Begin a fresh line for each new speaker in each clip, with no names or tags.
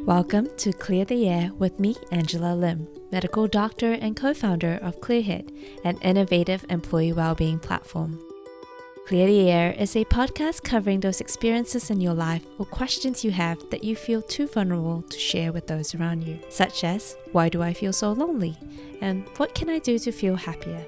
Welcome to Clear the Air with me, Angela Lim, medical doctor and co-founder of ClearHead, an innovative employee wellbeing platform. Clear the Air is a podcast covering those experiences in your life or questions you have that you feel too vulnerable to share with those around you, such as, why do I feel so lonely? And what can I do to feel happier?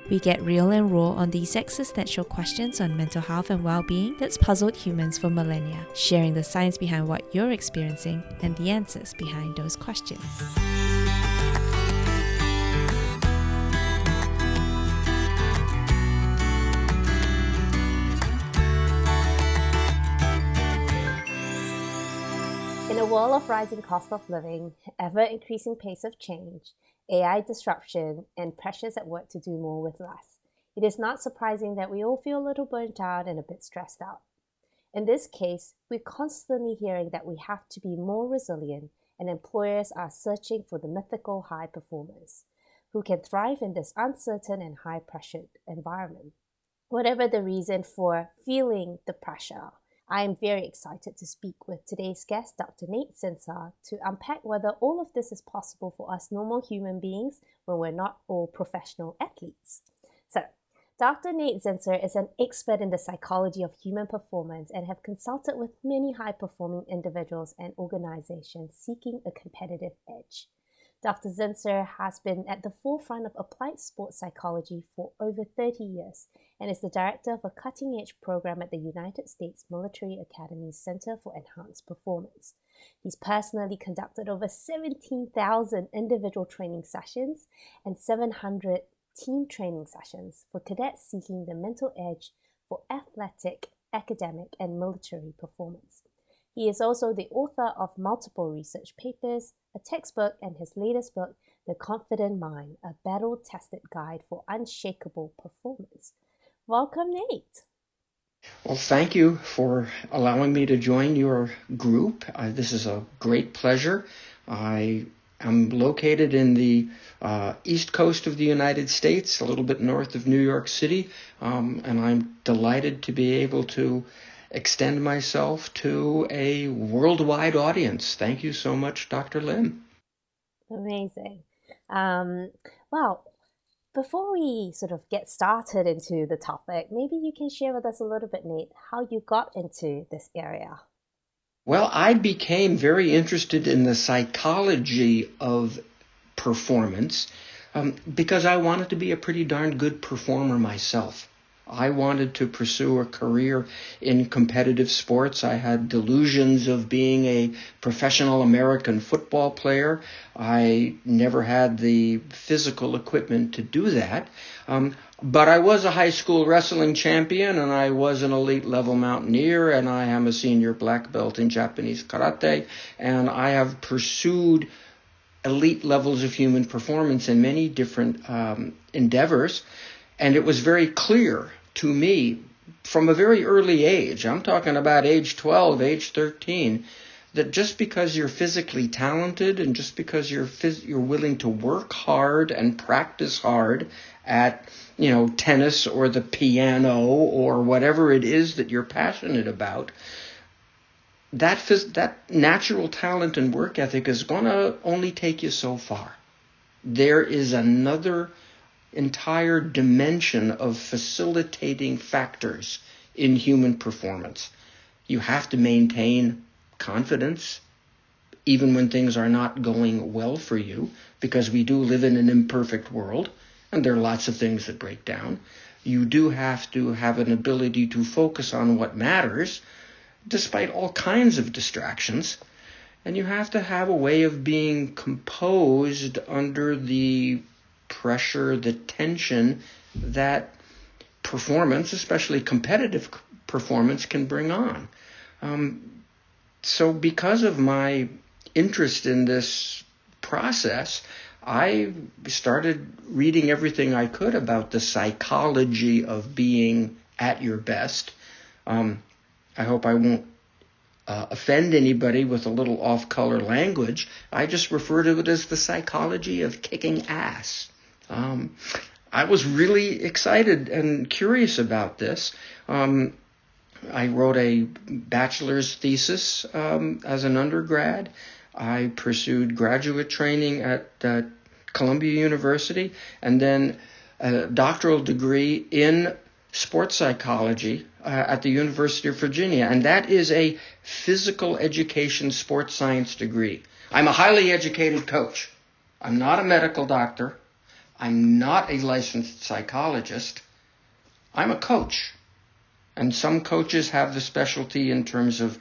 We get real and raw on these existential questions on mental health and well-being that's puzzled humans for millennia, sharing the science behind what you're experiencing and the answers behind those questions.
In a world of rising cost of living, ever-increasing pace of change, AI disruption, and pressures at work to do more with less, it is not surprising that we all feel a little burnt out and a bit stressed out. In this case, we're constantly hearing that we have to be more resilient, and employers are searching for the mythical high performers who can thrive in this uncertain and high-pressured environment. Whatever the reason for feeling the pressure, I am very excited to speak with today's guest, Dr. Nate Zinsser, to unpack whether all of this is possible for us normal human beings when we're not all professional athletes. So, Dr. Nate Zinsser is an expert in the psychology of human performance and have consulted with many high-performing individuals and organizations seeking a competitive edge. Dr. Zinsser has been at the forefront of applied sports psychology for over 30 years and is the director of a cutting-edge program at the United States Military Academy's Center for Enhanced Performance. He's personally conducted over 17,000 individual training sessions and 700 team training sessions for cadets seeking the mental edge for athletic, academic, and military performance. He is also the author of multiple research papers, a textbook, and his latest book, The Confident Mind, a battle-tested guide for unshakable performance. Welcome, Nate.
Well, thank you for allowing me to join your group. This is a great pleasure. I am located in the east coast of the United States, a little bit north of New York City, and I'm delighted to be able to extend myself to a worldwide audience. Thank you so much, Dr. Lim.
Amazing. Well, before we sort of get started into the topic, maybe you can share with us a little bit, Nate, how you got into this area.
Well, I became very interested in the psychology of performance because I wanted to be a pretty darn good performer myself. I wanted to pursue a career in competitive sports. I had delusions of being a professional American football player. I never had the physical equipment to do that. But I was a high school wrestling champion, and I was an elite level mountaineer, and I am a senior black belt in Japanese karate, and I have pursued elite levels of human performance in many different endeavors. And it was very clear to me from a very early age, I'm talking about age 12, age 13, that just because you're physically talented and just because you're willing to work hard and practice hard at, tennis or the piano or whatever it is that you're passionate about, that natural talent and work ethic is going to only take you so far. There is another entire dimension of facilitating factors in human performance. You have to maintain confidence even when things are not going well for you, because we do live in an imperfect world and there are lots of things that break down. You do have to have an ability to focus on what matters despite all kinds of distractions, and you have to have a way of being composed under the pressure, the tension that performance, especially competitive performance, can bring on. So because of my interest in this process, I started reading everything I could about the psychology of being at your best. I hope I won't offend anybody with a little off-color language. I just refer to it as the psychology of kicking ass. I was really excited and curious about this. I wrote a bachelor's thesis as an undergrad. I pursued graduate training at Columbia University, and then a doctoral degree in sports psychology at the University of Virginia. And that is a physical education sports science degree. I'm a highly educated coach. I'm not a medical doctor. I'm not a licensed psychologist. I'm a coach. And some coaches have the specialty in terms of,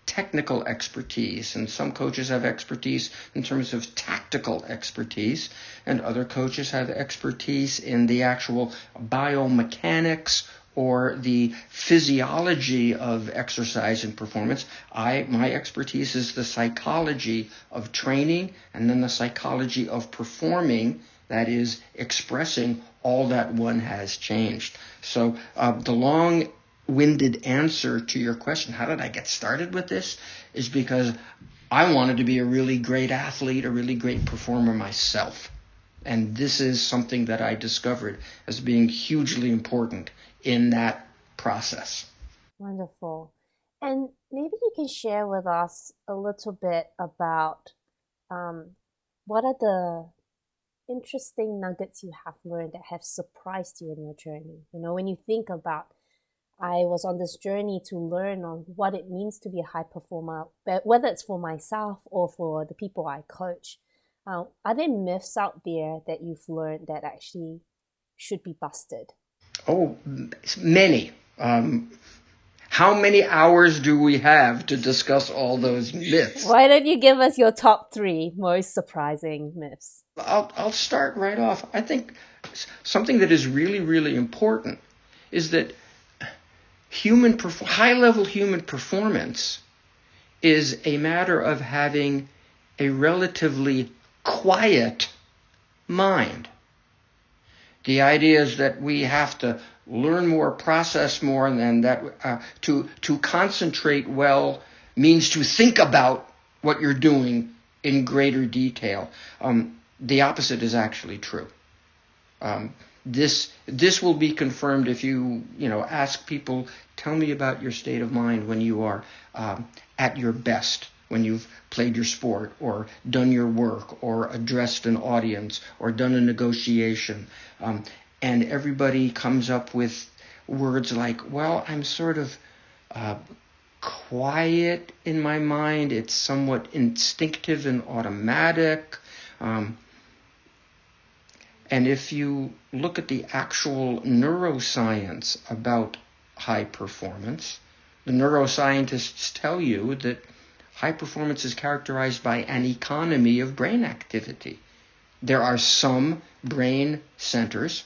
technical expertise, and some coaches have expertise in terms of tactical expertise, and other coaches have expertise in the actual biomechanics or the physiology of exercise and performance. My expertise is the psychology of training, and then the psychology of performing, that is, expressing all that one has changed. So the long-winded answer to your question, how did I get started with this, is because I wanted to be a really great athlete, a really great performer myself. And this is something that I discovered as being hugely important in that process.
Wonderful. And maybe you can share with us a little bit about what are the interesting nuggets you have learned that have surprised you in your journey. When you think about, I was on this journey to learn on what it means to be a high performer, whether it's for myself or for the people I coach. Are there myths out there that you've learned that actually should be busted?
Oh, many. How many hours do we have to discuss all those myths?
Why don't you give us your top 3 most surprising myths?
I'll start right off. I think something that is really, really important is that high-level human performance is a matter of having a relatively quiet mind. The idea is that we have to learn more, process more, and that to concentrate well means to think about what you're doing in greater detail. The opposite is actually true. This will be confirmed if you ask people, tell me about your state of mind when you are at your best, when you've played your sport or done your work or addressed an audience or done a negotiation. And everybody comes up with words like, well, I'm sort of quiet in my mind. It's somewhat instinctive and automatic. And if you look at the actual neuroscience about high performance, the neuroscientists tell you that high performance is characterized by an economy of brain activity. There are some brain centers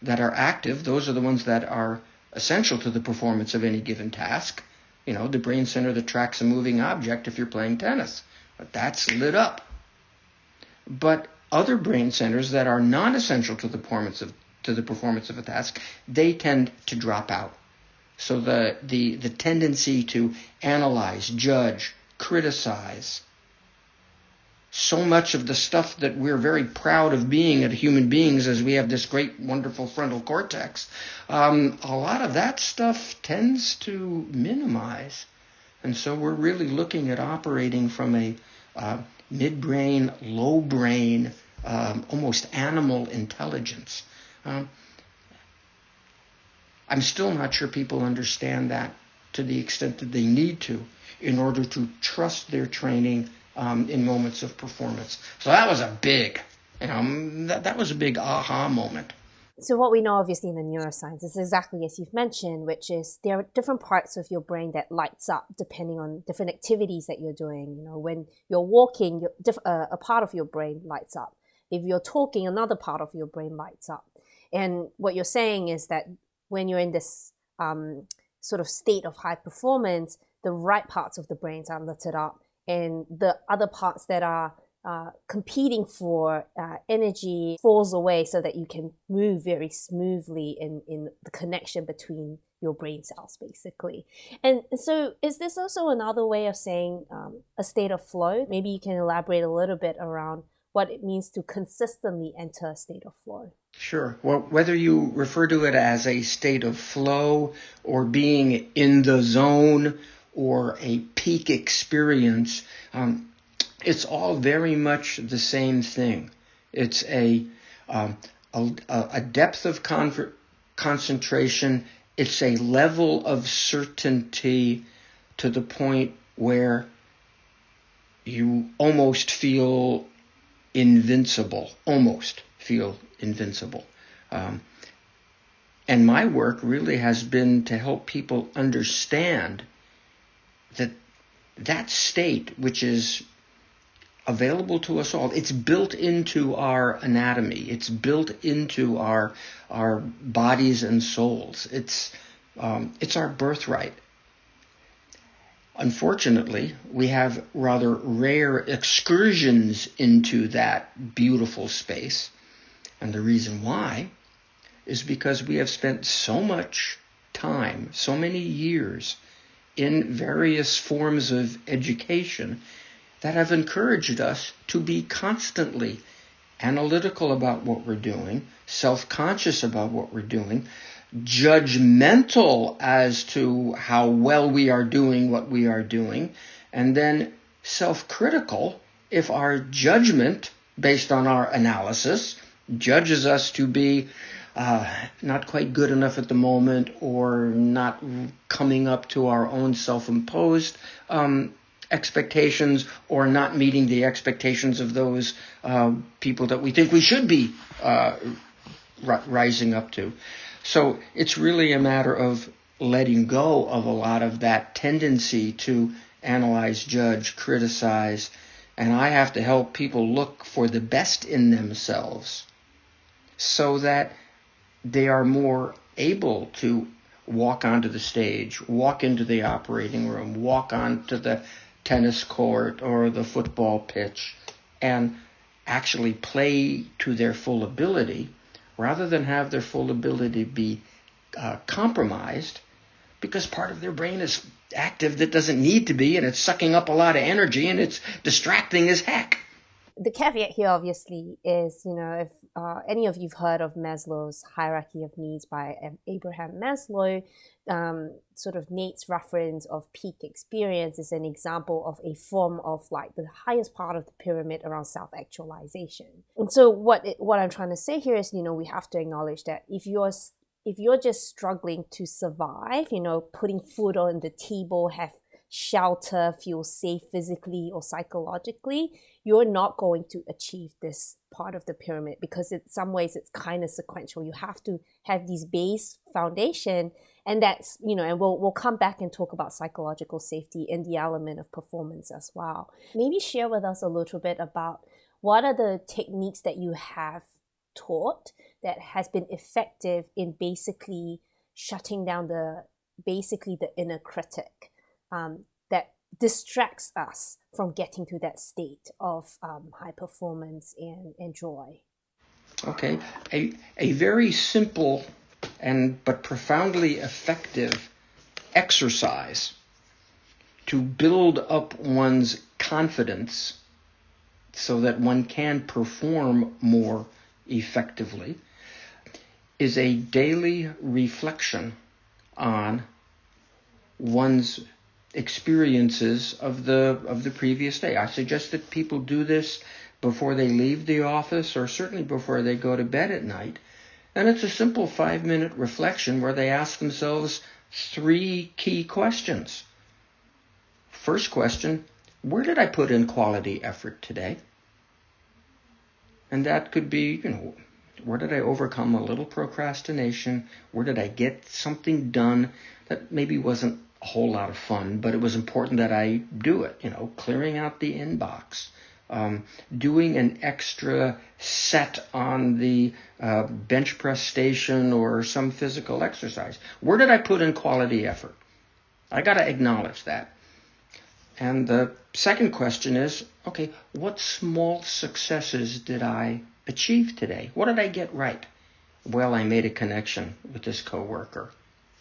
that are active. Those are the ones that are essential to the performance of any given task. The brain center that tracks a moving object if you're playing tennis. But that's lit up. But other brain centers that are non-essential to the performance of a task, they tend to drop out. So the tendency to analyze, judge, criticize, so much of the stuff that we're very proud of being as human beings, as we have this great, wonderful frontal cortex, a lot of that stuff tends to minimize. And so we're really looking at operating from a midbrain, low brain, almost animal intelligence. I'm still not sure people understand that to the extent that they need to in order to trust their training in moments of performance. So that was a big, that was a big aha moment.
So what we know obviously in the neuroscience is exactly as you've mentioned, which is there are different parts of your brain that lights up depending on different activities that you're doing. When you're walking, a part of your brain lights up. If you're talking, another part of your brain lights up. And what you're saying is that when you're in this sort of state of high performance, the right parts of the brains are lit up, and the other parts that are competing for energy falls away so that you can move very smoothly in the connection between your brain cells, basically. And so is this also another way of saying a state of flow? Maybe you can elaborate a little bit around what it means to consistently enter a state of flow.
Sure. Well, whether you refer to it as a state of flow or being in the zone or a peak experience, It's all very much the same thing. It's a depth of concentration. It's a level of certainty to the point where you almost feel invincible. And my work really has been to help people understand that state, which is available to us all. It's built into our anatomy. It's built into our bodies and souls. It's our birthright. Unfortunately, we have rather rare excursions into that beautiful space. And the reason why is because we have spent so much time, so many years in various forms of education that have encouraged us to be constantly analytical about what we're doing, self-conscious about what we're doing, judgmental as to how well we are doing what we are doing, and then self-critical if our judgment, based on our analysis, judges us to be not quite good enough at the moment or not coming up to our own self-imposed expectations or not meeting the expectations of those people that we think we should be rising up to. So it's really a matter of letting go of a lot of that tendency to analyze, judge, criticize, and I have to help people look for the best in themselves so that they are more able to walk onto the stage, walk into the operating room, walk onto the tennis court or the football pitch, and actually play to their full ability rather than have their full ability be compromised because part of their brain is active that doesn't need to be, and it's sucking up a lot of energy, and it's distracting as heck.
The caveat here, obviously, is, if any of you've heard of Maslow's hierarchy of needs by Abraham Maslow, sort of Nate's reference of peak experience is an example of a form of like the highest part of the pyramid around self-actualization. And so what I'm trying to say here is, we have to acknowledge that if you're just struggling to survive, putting food on the table, have shelter, feel safe physically or psychologically, you're not going to achieve this part of the pyramid because in some ways it's kind of sequential. You have to have these base foundation, and that's, and we'll come back and talk about psychological safety and the element of performance as well. Maybe share with us a little bit about what are the techniques that you have taught that has been effective in basically shutting down the inner critic that distracts us from getting to that state of high performance and joy.
Okay, a very simple but profoundly effective exercise to build up one's confidence so that one can perform more effectively is a daily reflection on one's experiences of the previous day. I suggest that people do this before they leave the office or certainly before they go to bed at night. And it's a simple 5-minute reflection where they ask themselves 3 key questions. First question, where did I put in quality effort today? And that could be, where did I overcome a little procrastination? Where did I get something done that maybe wasn't a whole lot of fun, but it was important that I do it, clearing out the inbox, doing an extra set on the bench press station or some physical exercise. Where did I put in quality effort? I got to acknowledge that. And the second question is, okay, what small successes did I achieve today? What did I get right? Well, I made a connection with this coworker,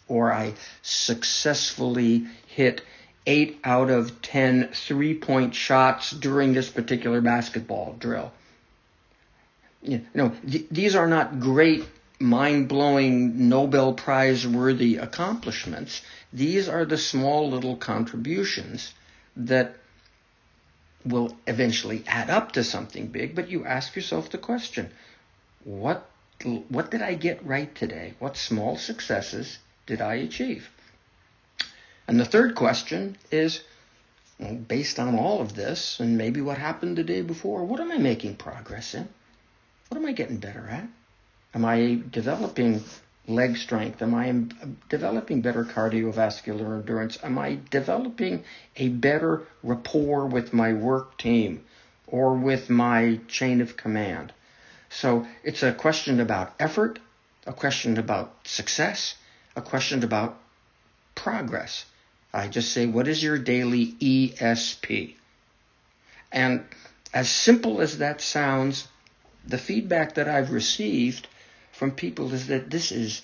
or I successfully hit 8 out of 10 three-point shots during this particular basketball drill. These are not great, mind-blowing, Nobel Prize-worthy accomplishments. These are the small little contributions that will eventually add up to something big, but you ask yourself the question, what did I get right today? What small successes did I achieve? And the third question is, well, based on all of this and maybe what happened the day before, what am I making progress in? What am I getting better at? Am I developing leg strength? Am I developing better cardiovascular endurance? Am I developing a better rapport with my work team or with my chain of command? So it's a question about effort, a question about success, a question about progress. I just say, what is your daily ESP? And as simple as that sounds, the feedback that I've received from people is that this is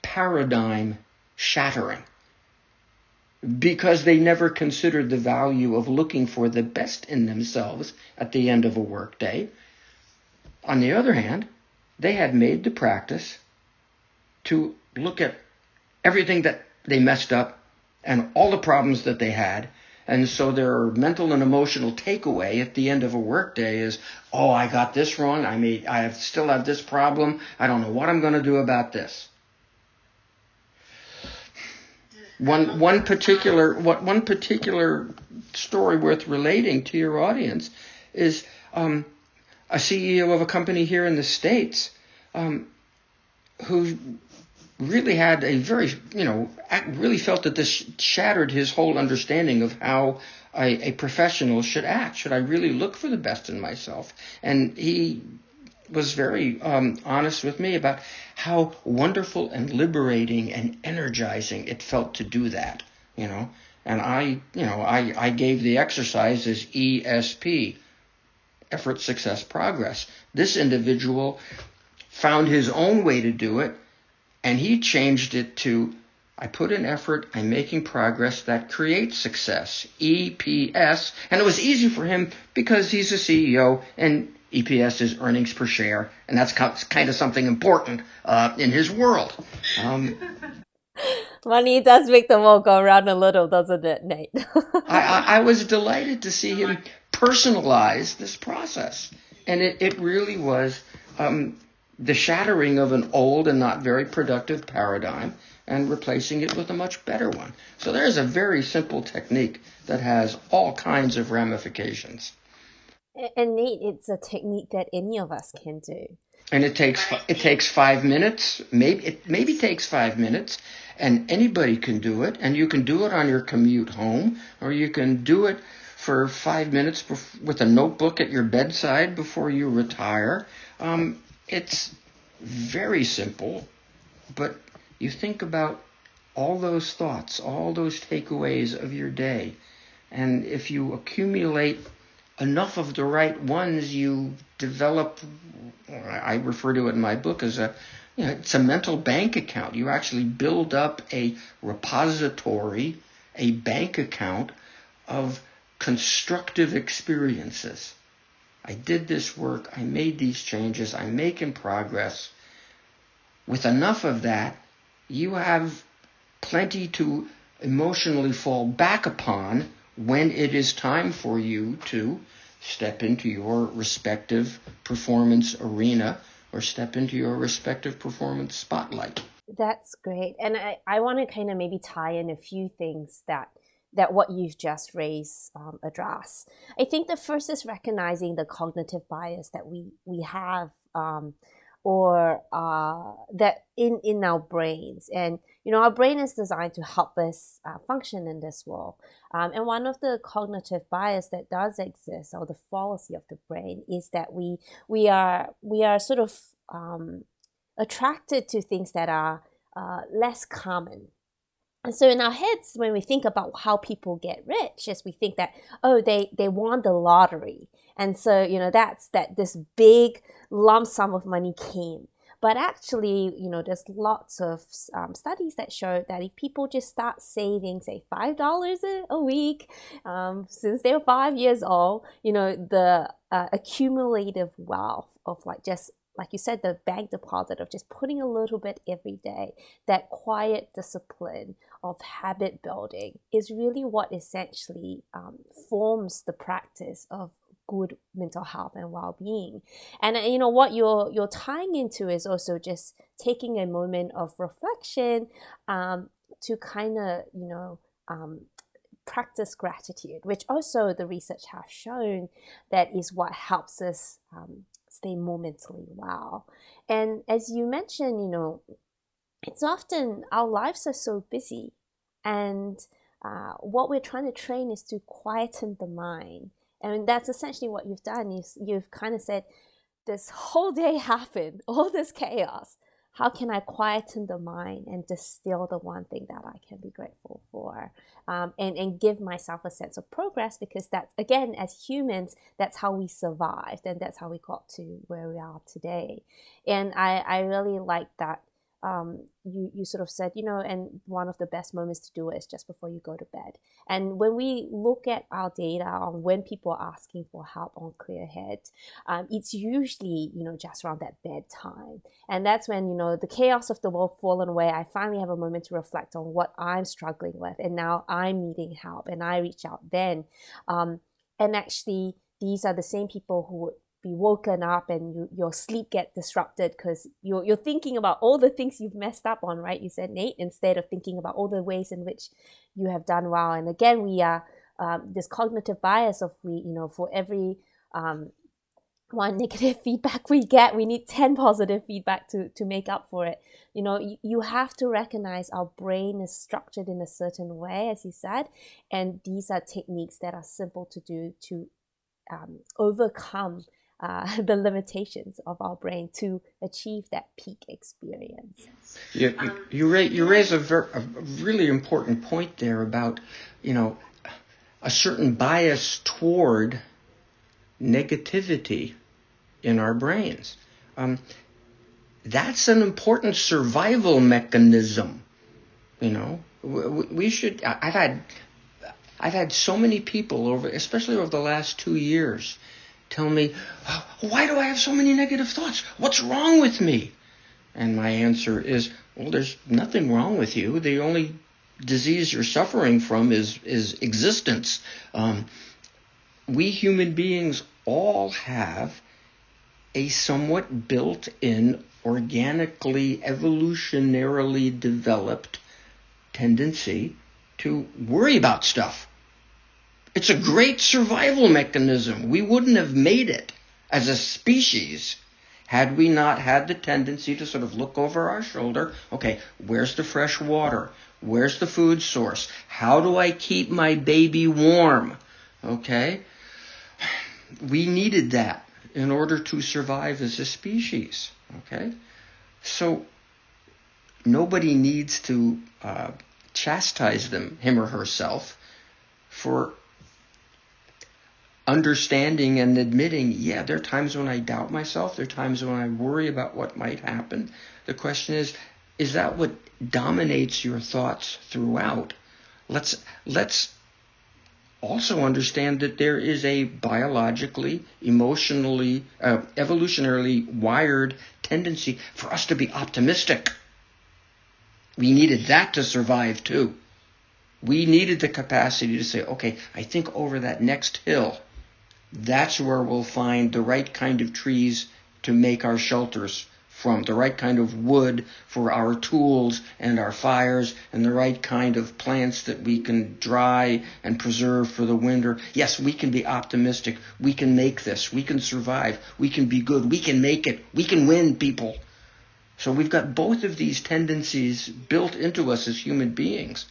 paradigm shattering because they never considered the value of looking for the best in themselves at the end of a workday. On the other hand, they had made the practice to look at everything that they messed up and all the problems that they had. And so their mental and emotional takeaway at the end of a workday is, oh, I got this wrong. I still have this problem. I don't know what I'm going to do about this. One particular story worth relating to your audience is a CEO of a company here in the States who really had really felt that this shattered his whole understanding of how a professional should act. Should I really look for the best in myself? And he was very honest with me about how wonderful and liberating and energizing it felt to do that, And I gave the exercise as ESP, effort, success, progress. This individual found his own way to do it, and he changed it to, I put in effort, I'm making progress, that creates success, EPS. And it was easy for him because he's a CEO, and EPS is earnings per share, and that's kind of something important in his world.
Money does make the world go around a little, doesn't it, Nate?
I was delighted to see him personalize this process. And it really was the shattering of an old and not very productive paradigm and replacing it with a much better one. So there's a very simple technique that has all kinds of ramifications.
And Nate, it's a technique that any of us can do.
And it takes 5 minutes. Maybe takes 5 minutes, and anybody can do it. And you can do it on your commute home, or you can do it for 5 minutes with a notebook at your bedside before you retire. It's very simple, but you think about all those thoughts, all those takeaways of your day, and if you accumulate enough of the right ones, you develop, I refer to it in my book as it's a mental bank account. You actually build up a repository, a bank account of constructive experiences. I did this work, I made these changes, I'm making progress. With enough of that, you have plenty to emotionally fall back upon when it is time for you to step into your respective performance arena or step into your respective performance spotlight.
That's great. And I want to kind of maybe tie in a few things that what you've just raised address. I think the first is recognizing the cognitive bias that we have or that in our brains. And, our brain is designed to help us function in this world. And one of the cognitive bias that does exist, or the fallacy of the brain, is that we are sort of attracted to things that are less common. And so in our heads, when we think about how people get rich, is we think that, they won the lottery. And so, that's that this big lump sum of money came. But actually, there's lots of studies that show that if people just start saving, say, $5 a week, since they're 5 years old, the accumulative wealth of just like you said, the bank deposit of just putting a little bit every day, that quiet discipline of habit building is really what essentially forms the practice of good mental health and well-being. And what you're tying into is also just taking a moment of reflection to kind of practice gratitude, which also the research have shown that is what helps us stay more mentally well. And as you mentioned, it's often our lives are so busy, and what we're trying to train is to quieten the mind. And that's essentially what you've done. You've kind of said, this whole day happened, all this chaos. How can I quieten the mind and distill the one thing that I can be grateful for, and give myself a sense of progress? Because that's, again, as humans, that's how we survived, and that's how we got to where we are today. And I really like that you sort of said, and one of the best moments to do it is just before you go to bed. And when we look at our data on when people are asking for help on Clearhead, it's usually, just around that bedtime. And that's when, the chaos of the world fallen away. I finally have a moment to reflect on what I'm struggling with, and now I'm needing help, and I reach out then. And actually, these are the same people who would be woken up, and your sleep get disrupted because you're thinking about all the things you've messed up on, right? You said, Nate, instead of thinking about all the ways in which you have done well. And again, we are this cognitive bias of for every one negative feedback we get, we need 10 positive feedback to make up for it. You have to recognize our brain is structured in a certain way, as you said, and these are techniques that are simple to do to overcome the limitations of our brain to achieve that peak experience.
You raise a really important point there about, a certain bias toward negativity in our brains. That's an important survival mechanism. We should. I've had so many people especially over the last 2 years, tell me, why do I have so many negative thoughts? What's wrong with me? And my answer is, well, there's nothing wrong with you. The only disease you're suffering from is existence. We human beings all have a somewhat built-in, organically, evolutionarily developed tendency to worry about stuff. It's a great survival mechanism. We wouldn't have made it as a species had we not had the tendency to sort of look over our shoulder. Okay, where's the fresh water? Where's the food source? How do I keep my baby warm? Okay? We needed that in order to survive as a species. Okay? So nobody needs to chastise him or herself, for understanding and admitting, there are times when I doubt myself. There are times when I worry about what might happen. The question is that what dominates your thoughts throughout? Let's also understand that there is a biologically, emotionally, evolutionarily wired tendency for us to be optimistic. We needed that to survive too. We needed the capacity to say, okay, I think over that next hill, that's where we'll find the right kind of trees to make our shelters from, the right kind of wood for our tools and our fires, and the right kind of plants that we can dry and preserve for the winter. Yes, we can be optimistic. We can make this. We can survive. We can be good. We can make it. We can win, people. So we've got both of these tendencies built into us as human beings.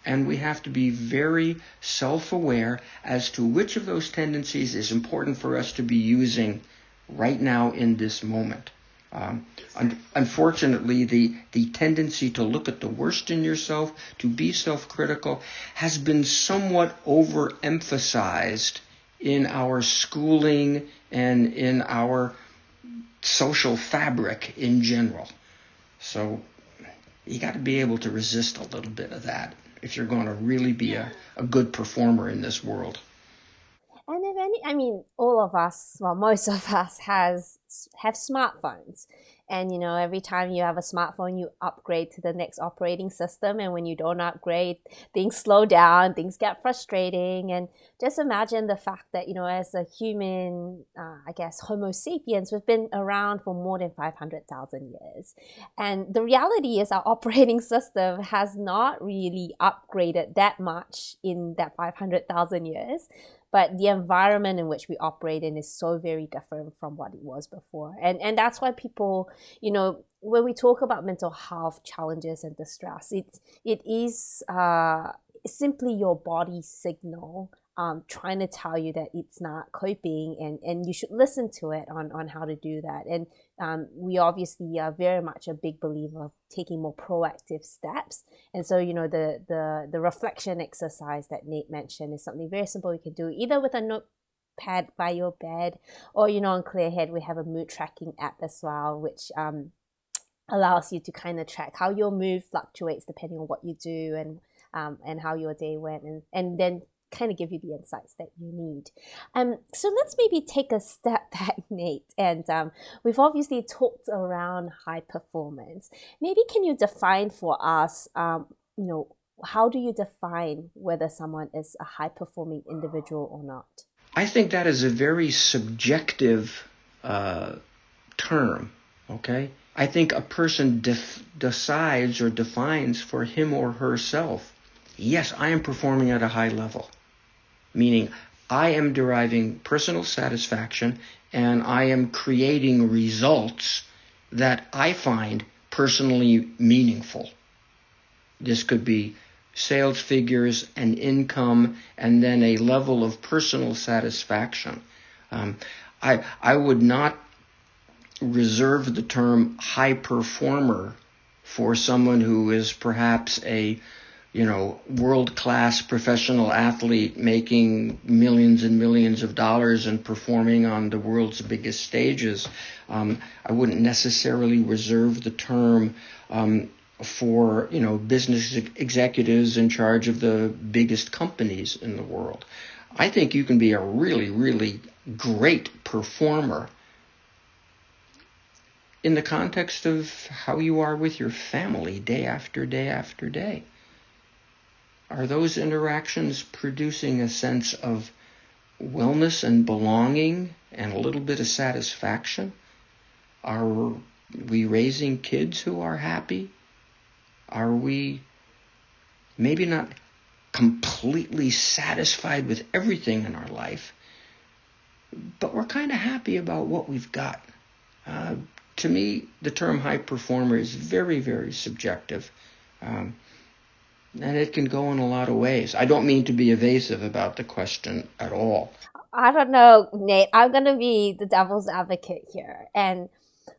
And we have to be very self-aware as to which of those tendencies is important for us to be using right now in this moment. Unfortunately, the tendency to look at the worst in yourself, to be self-critical, has been somewhat overemphasized in our schooling and in our social fabric in general. So you got to be able to resist a little bit of that if you're going to really be a good performer in this world.
And I mean, all of us, well, most of us have smartphones. And, every time you have a smartphone, you upgrade to the next operating system. And when you don't upgrade, things slow down, things get frustrating. And just imagine the fact that, as a human, I guess, Homo sapiens, we've been around for more than 500,000 years. And the reality is our operating system has not really upgraded that much in that 500,000 years. But the environment in which we operate in is so very different from what it was before. And that's why people, when we talk about mental health challenges and distress, it is simply your body's signal trying to tell you that it's not coping, and you should listen to it on how to do that. And we obviously are very much a big believer of taking more proactive steps. And so, the reflection exercise that Nate mentioned is something very simple you can do either with a notepad by your bed, or, on ClearHead, we have a mood tracking app as well, which allows you to kind of track how your mood fluctuates depending on what you do and how your day went, and then kind of give you the insights that you need. So let's maybe take a step back, Nate. And we've obviously talked around high performance. Maybe can you define for us, how do you define whether someone is a high performing individual or not?
I think that is a very subjective term, okay? I think a person decides or defines for him or herself, yes, I am performing at a high level, meaning I am deriving personal satisfaction and I am creating results that I find personally meaningful. This could be sales figures and income and then a level of personal satisfaction. I would not reserve the term high performer for someone who is perhaps a world-class professional athlete making millions and millions of dollars and performing on the world's biggest stages. I wouldn't necessarily reserve the term for, business executives in charge of the biggest companies in the world. I think you can be a really, really great performer in the context of how you are with your family day after day after day. Are those interactions producing a sense of wellness and belonging and a little bit of satisfaction? Are we raising kids who are happy? Are we maybe not completely satisfied with everything in our life, but we're kind of happy about what we've got? To me, the term high performer is very, very subjective. And it can go in a lot of ways. I don't mean to be evasive about the question at all.
I don't know, Nate. I'm going to be the devil's advocate here. And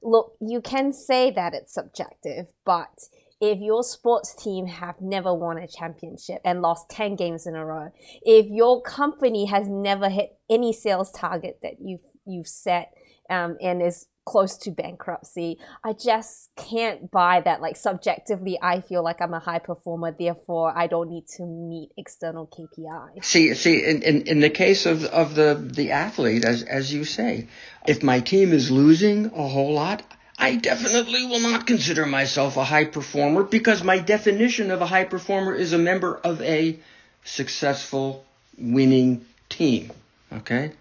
look, you can say that it's subjective, but if your sports team have never won a championship and lost 10 games in a row, if your company has never hit any sales target that you've set and is close to bankruptcy, I just can't buy that. Like, subjectively, I feel like I'm a high performer, therefore I don't need to meet external KPIs.
See, in the case of the athlete, as you say, if my team is losing a whole lot, I definitely will not consider myself a high performer, because my definition of a high performer is a member of a successful winning team. Okay?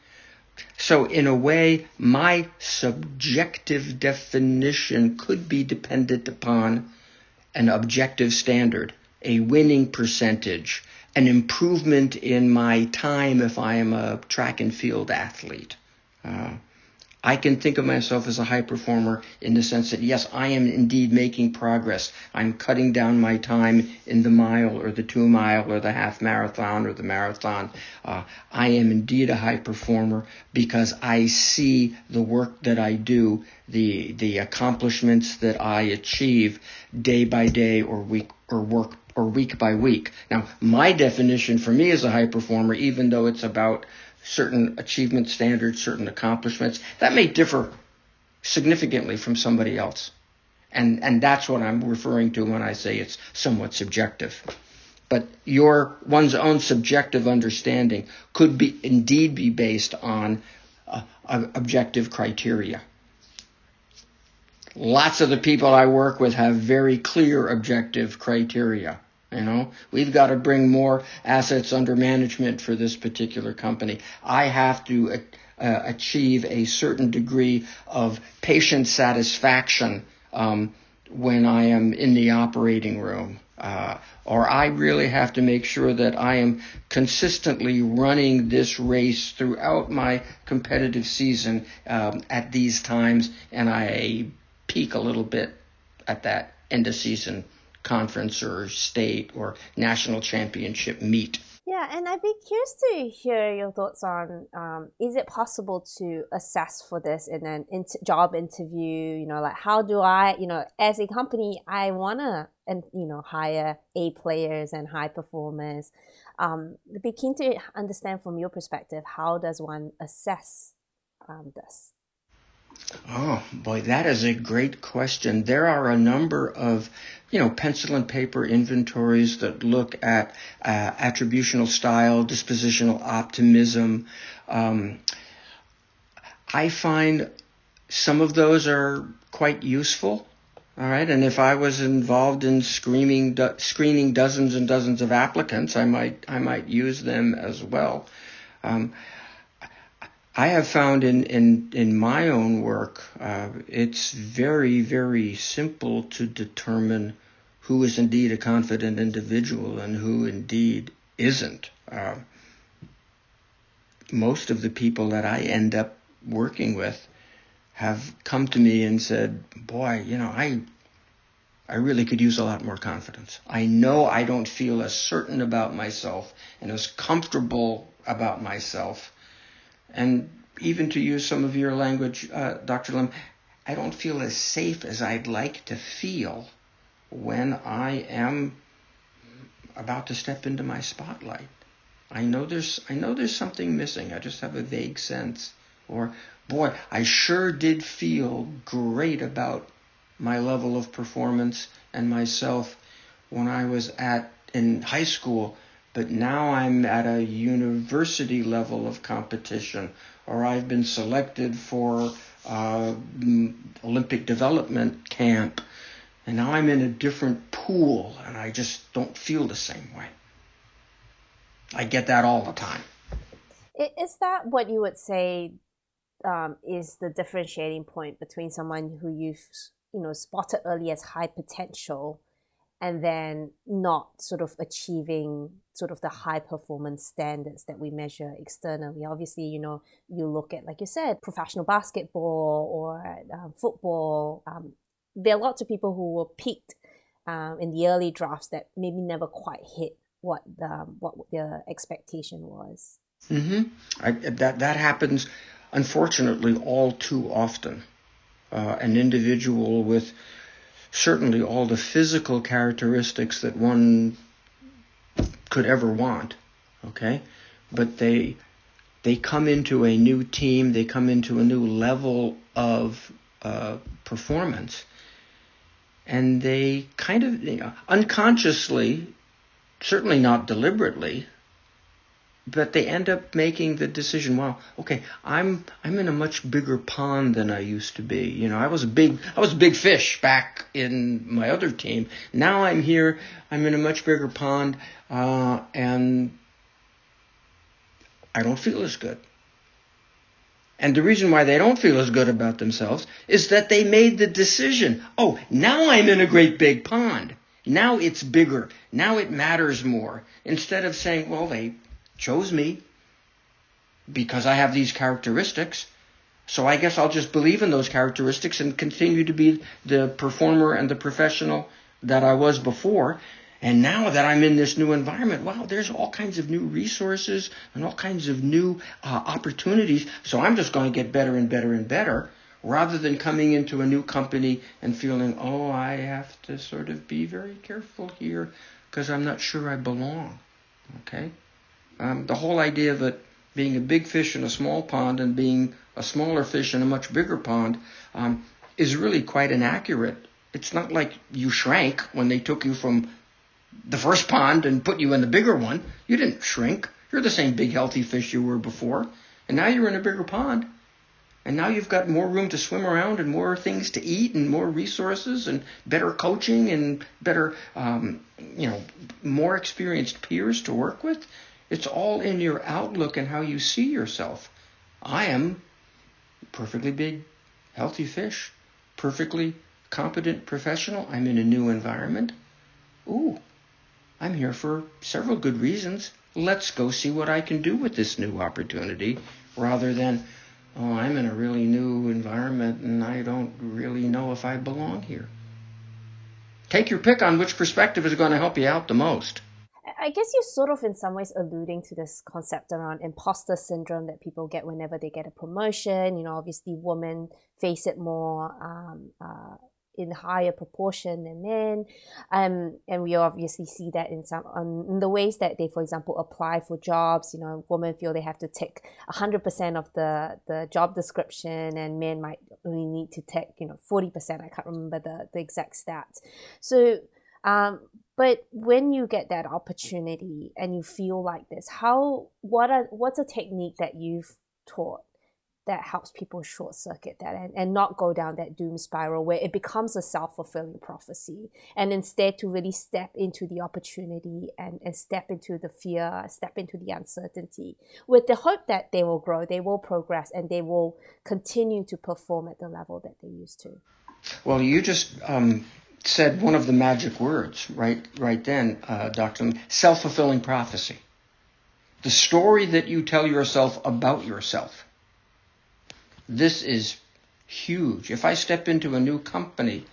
So in a way, my subjective definition could be dependent upon an objective standard, a winning percentage, an improvement in my time if I am a track and field athlete. I can think of myself as a high performer in the sense that, yes, I am indeed making progress. I'm cutting down my time in the mile or the 2 mile or the half marathon or the marathon. I am indeed a high performer because I see the work that I do, the accomplishments that I achieve day by day or week by week. Now, my definition for me as a high performer, even though it's about certain achievement standards, certain accomplishments, that may differ significantly from somebody else. And that's what I'm referring to when I say it's somewhat subjective. But one's own subjective understanding could indeed be based on objective criteria. Lots of the people I work with have very clear objective criteria. We've got to bring more assets under management for this particular company. I have to achieve a certain degree of patient satisfaction when I am in the operating room. Or I really have to make sure that I am consistently running this race throughout my competitive season at these times, and I peak a little bit at that end of season conference or state or national championship meet.
Yeah, and I'd be curious to hear your thoughts on, is it possible to assess for this in an job interview? Like how do I, as a company, I want to, hire A players and high performers. I'd be keen to understand from your perspective, how does one assess this?
Oh, boy, that is a great question. There are a number of, pencil and paper inventories that look at attributional style, dispositional optimism. I find some of those are quite useful. All right. And if I was involved in screening dozens and dozens of applicants, I might use them as well. I have found in my own work, it's very, very simple to determine who is indeed a confident individual and who indeed isn't. Most of the people that I end up working with have come to me and said, boy, I really could use a lot more confidence. I know I don't feel as certain about myself and as comfortable about myself. And even to use some of your language, Dr. Lim, I don't feel as safe as I'd like to feel when I am about to step into my spotlight. I know there's something missing. I just have a vague sense. Or, boy, I sure did feel great about my level of performance and myself when I was in high school, but now I'm at a university level of competition, or I've been selected for Olympic development camp, and now I'm in a different pool, and I just don't feel the same way. I get that all the time.
Is that what you would say is the differentiating point between someone who you've spotted early as high potential and then not sort of achieving sort of the high performance standards that we measure externally? Obviously, you look at, like you said, professional basketball or football. There are lots of people who were peaked in the early drafts that maybe never quite hit what the expectation was.
Mm-hmm. That happens, unfortunately, all too often. An individual with certainly all the physical characteristics that one could ever want, okay? But they come into a new team, they come into a new level of performance, and they kind of unconsciously, certainly not deliberately, but they end up making the decision, wow, okay, I'm in a much bigger pond than I used to be. I was a big fish back in my other team. Now I'm here, I'm in a much bigger pond, and I don't feel as good. And the reason why they don't feel as good about themselves is that they made the decision, oh, now I'm in a great big pond. Now it's bigger. Now it matters more. Instead of saying, well, they chose me because I have these characteristics, so I guess I'll just believe in those characteristics and continue to be the performer and the professional that I was before. And now that I'm in this new environment, wow, there's all kinds of new resources and all kinds of new opportunities, so I'm just going to get better and better and better, rather than coming into a new company and feeling, oh, I have to sort of be very careful here because I'm not sure I belong, okay? The whole idea of it being a big fish in a small pond and being a smaller fish in a much bigger pond is really quite inaccurate. It's not like you shrank when they took you from the first pond and put you in the bigger one. You didn't shrink. You're the same big healthy fish you were before. And now you're in a bigger pond. And now you've got more room to swim around and more things to eat and more resources and better coaching and better, more experienced peers to work with. It's all in your outlook and how you see yourself. I am a perfectly big, healthy fish, perfectly competent professional. I'm in a new environment. Ooh, I'm here for several good reasons. Let's go see what I can do with this new opportunity rather than, oh, I'm in a really new environment and I don't really know if I belong here. Take your pick on which perspective is going to help you out the most.
I guess you're sort of in some ways alluding to this concept around imposter syndrome that people get whenever they get a promotion. Obviously women face it more in higher proportion than men. And we obviously see that in the ways that they, for example, apply for jobs. Women feel they have to tick 100% of the job description, and men might only need to tick 40%. I can't remember the exact stats. So but when you get that opportunity and you feel like this, what's a technique that you've taught that helps people short circuit that and not go down that doom spiral where it becomes a self-fulfilling prophecy, and instead to really step into the opportunity and step into the fear, step into the uncertainty with the hope that they will grow, they will progress, and they will continue to perform at the level that they used to?
Well, you just said one of the magic words right then, Dr. Lim, self-fulfilling prophecy. The story that you tell yourself about yourself. This is huge. If I step into a new company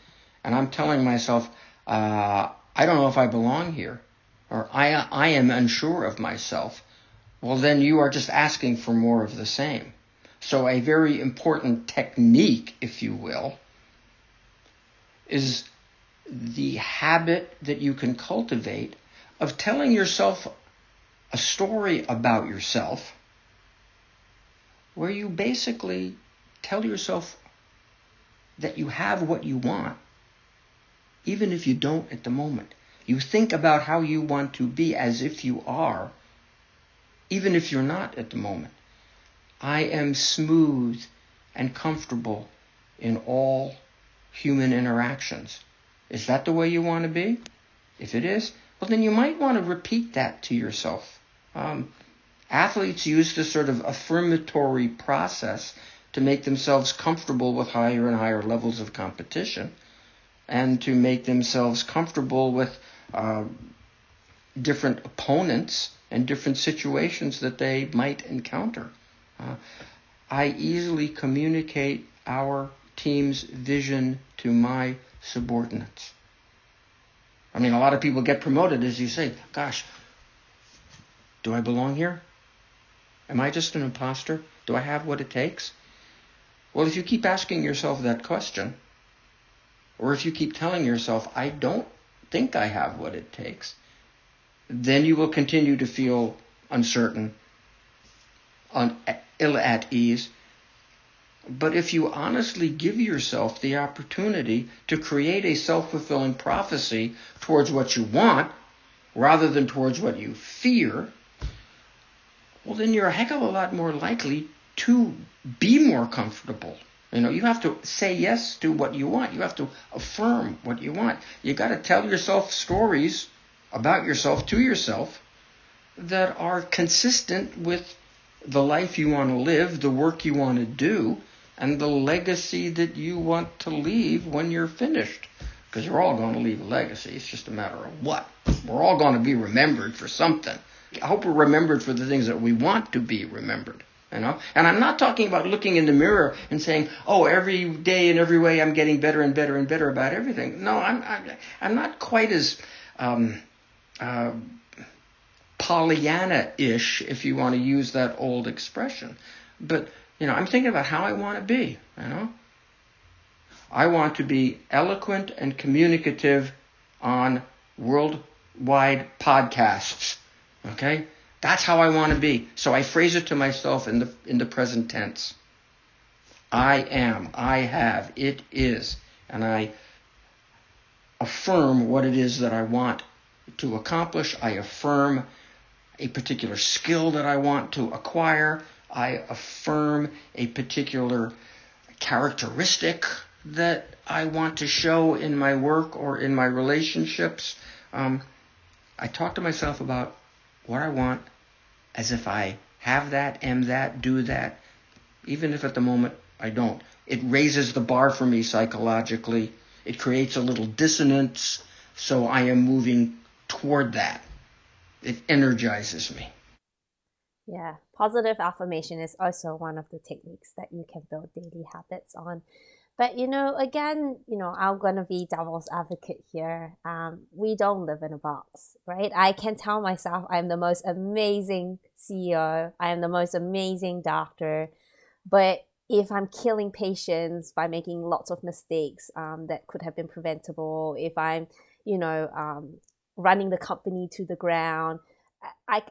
and I'm telling myself, I don't know if I belong here, or I am unsure of myself, well, then you are just asking for more of the same. So a very important technique, if you will, is the habit that you can cultivate of telling yourself a story about yourself where you basically tell yourself that you have what you want, even if you don't at the moment. You think about how you want to be as if you are, even if you're not at the moment. I am smooth and comfortable in all human interactions. Is that the way you want to be? If it is, well, then you might want to repeat that to yourself. Athletes use this sort of affirmatory process to make themselves comfortable with higher and higher levels of competition and to make themselves comfortable with different opponents and different situations that they might encounter. I easily communicate our team's vision to my subordinates. I mean, a lot of people get promoted, as you say, gosh, do I belong here? Am I just an imposter? Do I have what it takes? Well, if you keep asking yourself that question, or if you keep telling yourself, I don't think I have what it takes, then you will continue to feel uncertain, ill at ease. But if you honestly give yourself the opportunity to create a self-fulfilling prophecy towards what you want, rather than towards what you fear, well, then you're a heck of a lot more likely to be more comfortable. You have to say yes to what you want. You have to affirm what you want. You got to tell yourself stories about yourself to yourself that are consistent with the life you want to live, the work you want to do, and the legacy that you want to leave when you're finished. Because you're all going to leave a legacy. It's just a matter of what. We're all going to be remembered for something. I hope we're remembered for the things that we want to be remembered. And I'm not talking about looking in the mirror and saying, oh, every day in every way I'm getting better and better and better about everything. No, I'm not quite as Pollyanna-ish, if you want to use that old expression. But, I'm thinking about how I want to be, I want to be eloquent and communicative on worldwide podcasts, okay? That's how I want to be. So I phrase it to myself in the present tense. I am, I have, it is. And I affirm what it is that I want to accomplish. I affirm a particular skill that I want to acquire. I affirm a particular characteristic that I want to show in my work or in my relationships. I talk to myself about what I want as if I have that, am that, do that, even if at the moment I don't. It raises the bar for me psychologically. It creates a little dissonance, so I am moving toward that. It energizes me.
Yeah, positive affirmation is also one of the techniques that you can build daily habits on. But, again, I'm going to be devil's advocate here. We don't live in a box, right? I can tell myself I'm the most amazing CEO. I am the most amazing doctor. But if I'm killing patients by making lots of mistakes that could have been preventable, if I'm, running the company to the ground, I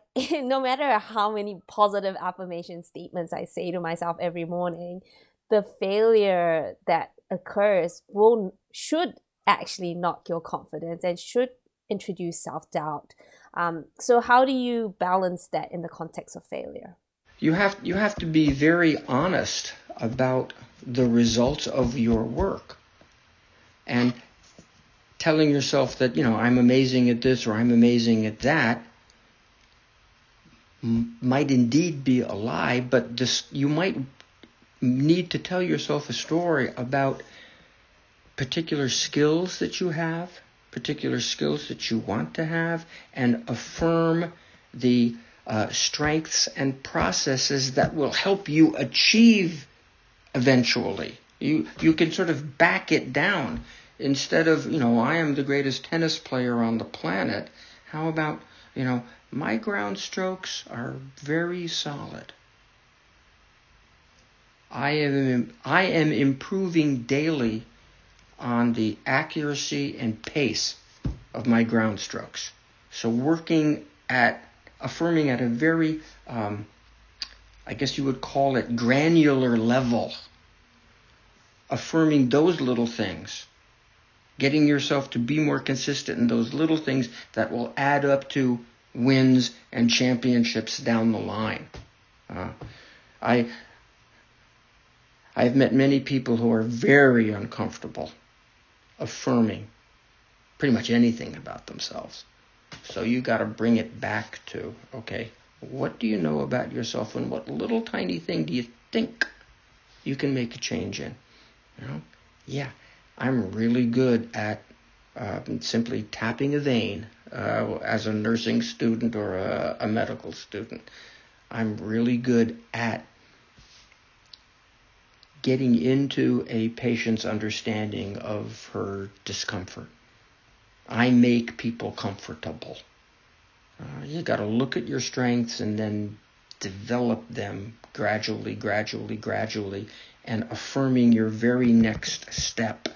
no matter how many positive affirmation statements I say to myself every morning, the failure that occurs should actually knock your confidence and should introduce self-doubt. So how do you balance that in the context of failure?
You have to be very honest about the results of your work, and telling yourself that, I'm amazing at this or I'm amazing at that might indeed be a lie, but you might need to tell yourself a story about particular skills that you have, particular skills that you want to have, and affirm the strengths and processes that will help you achieve eventually. You can sort of back it down. Instead of, I am the greatest tennis player on the planet, how about, my ground strokes are very solid. I am improving daily on the accuracy and pace of my ground strokes. So affirming at a very, I guess you would call it granular level, affirming those little things, getting yourself to be more consistent in those little things that will add up to wins and championships down the line. I've met many people who are very uncomfortable affirming pretty much anything about themselves. So you got to bring it back to, okay, what do you know about yourself, and what little tiny thing do you think you can make a change in? Yeah, I'm really good at simply tapping a vein as a nursing student or a medical student. I'm really good at getting into a patient's understanding of her discomfort. I make people comfortable. You got to look at your strengths and then develop them gradually, and affirming your very next step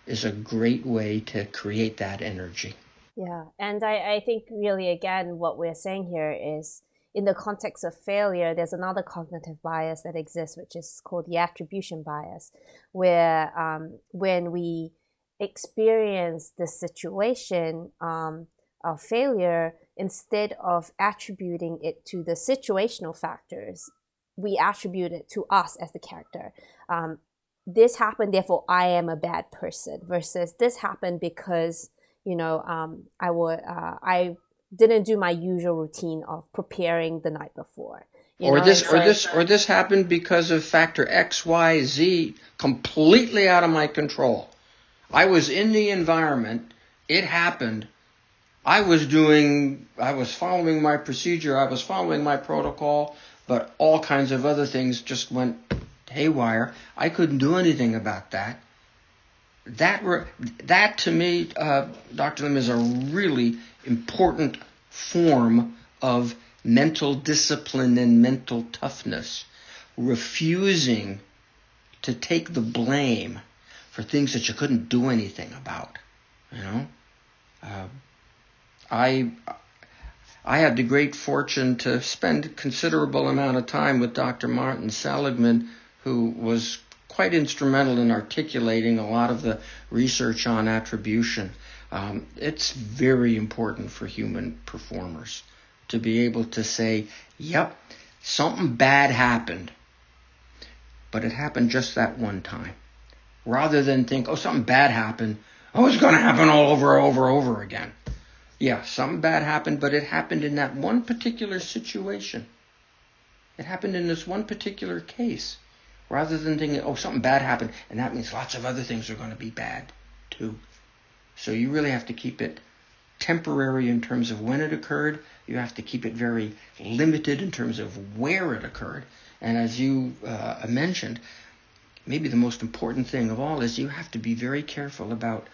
is a great way to create that energy.
Yeah, and I think really, again, what we're saying here is, in the context of failure, there's another cognitive bias that exists, which is called the attribution bias, where when we experience the situation of failure, instead of attributing it to the situational factors, we attribute it to us as the character. This happened, therefore I am a bad person, versus this happened because I didn't do my usual routine of preparing the night before.
This happened because of factor X, Y, Z, completely out of my control. I was in the environment. It happened. I was following my procedure. I was following my protocol, but all kinds of other things just went haywire. I couldn't do anything about that. That to me, Dr. Lim, is a really important form of mental discipline and mental toughness. Refusing to take the blame for things that you couldn't do anything about. I had the great fortune to spend a considerable amount of time with Dr. Martin Seligman, who was quite instrumental in articulating a lot of the research on attribution. It's very important for human performers to be able to say, yep, something bad happened, but it happened just that one time. Rather than think, oh, something bad happened, oh, it's going to happen all over again. Yeah, something bad happened, but it happened in that one particular situation. It happened in this one particular case. Rather than thinking, oh, something bad happened, and that means lots of other things are going to be bad too. So you really have to keep it temporary in terms of when it occurred. You have to keep it very limited in terms of where it occurred. And as you mentioned, maybe the most important thing of all is you have to be very careful about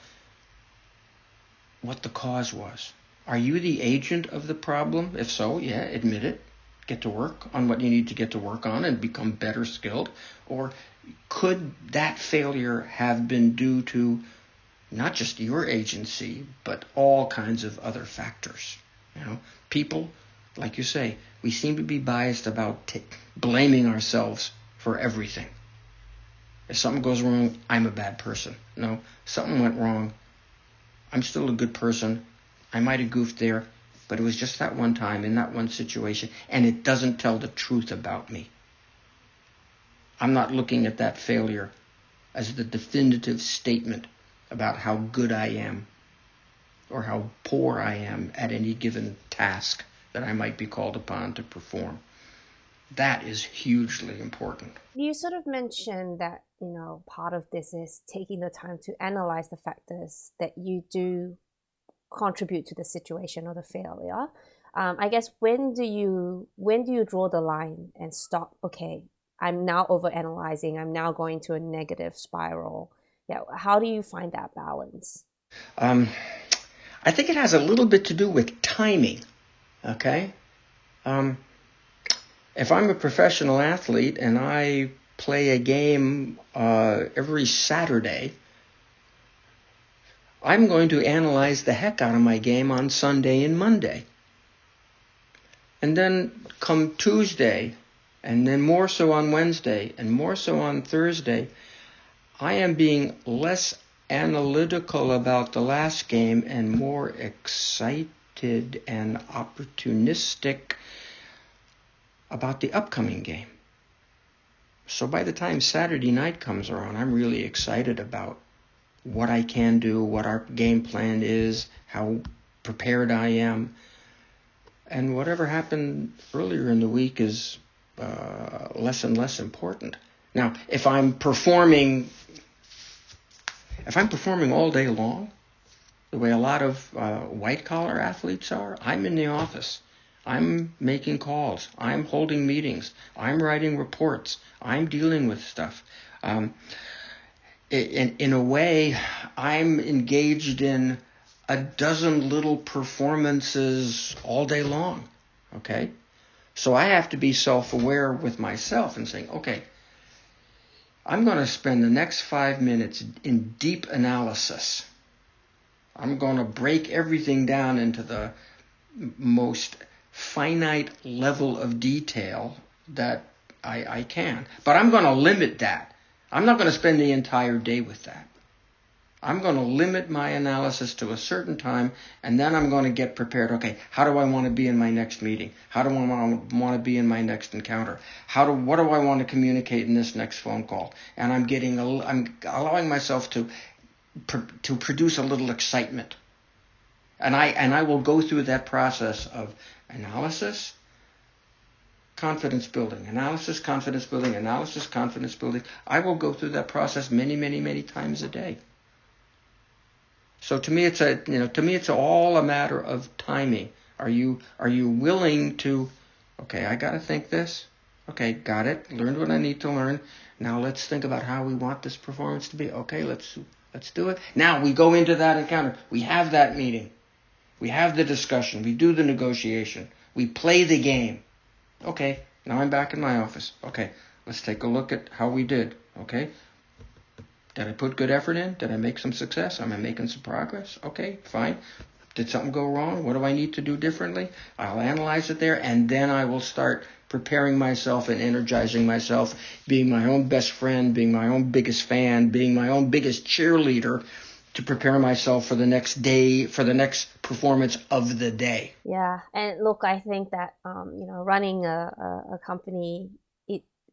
what the cause was. Are you the agent of the problem? If so, yeah, admit it. Get to work on what you need to get to work on and become better skilled. Or could that failure have been due to not just your agency, but all kinds of other factors? You know, people, like you say, we seem to be biased about blaming ourselves for everything. If something goes wrong, I'm a bad person. No, something went wrong. I'm still a good person. I might have goofed there, but it was just that one time in that one situation, and it doesn't tell the truth about me. I'm not looking at that failure as the definitive statement about how good I am or how poor I am at any given task that I might be called upon to perform. That is hugely important.
You sort of mentioned that, part of this is taking the time to analyze the factors that you do contribute to the situation or the failure. I guess when do you draw the line and stop? Okay, I'm now overanalyzing. I'm now going to a negative spiral. Yeah, how do you find that balance?
I think it has a little bit to do with timing. Okay, if I'm a professional athlete and I play a game every Saturday, I'm going to analyze the heck out of my game on Sunday and Monday. And then come Tuesday, and then more so on Wednesday, and more so on Thursday, I am being less analytical about the last game and more excited and opportunistic about the upcoming game. So by the time Saturday night comes around, I'm really excited about what I can do, what our game plan is, how prepared I am. And whatever happened earlier in the week is less and less important. Now, if I'm performing all day long, the way a lot of white-collar athletes are, I'm in the office. I'm making calls. I'm holding meetings. I'm writing reports. I'm dealing with stuff. In a way, I'm engaged in a dozen little performances all day long. Okay? So I have to be self-aware with myself and saying, okay, I'm going to spend the next 5 minutes in deep analysis. I'm going to break everything down into the most finite level of detail that I can. But I'm going to limit that. I'm not going to spend the entire day with that. I'm going to limit my analysis to a certain time, and then I'm going to get prepared. Okay, how do I want to be in my next meeting? How do I want to be in my next encounter? What do I want to communicate in this next phone call? And I'm allowing myself to produce a little excitement. And I will go through that process of analysis, confidence building, analysis, confidence building, analysis, confidence building. I will go through that process many, many, many times a day. So to me, it's all a matter of timing. Are you willing to? Okay, I got to think this. Okay, got it. Learned what I need to learn. Now let's think about how we want this performance to be. Okay, let's do it. Now we go into that encounter. We have that meeting. We have the discussion. We do the negotiation. We play the game. Okay, now I'm back in my office. Okay, let's take a look at how we did. Okay, did I put good effort in? Did I make some success? Am I making some progress? Okay, fine. Did something go wrong? What do I need to do differently? I'll analyze it there, and then I will start preparing myself and energizing myself, being my own best friend, being my own biggest fan, being my own biggest cheerleader to prepare myself for the next day, for the next performance of the day.
Yeah, and look, I think that running a company,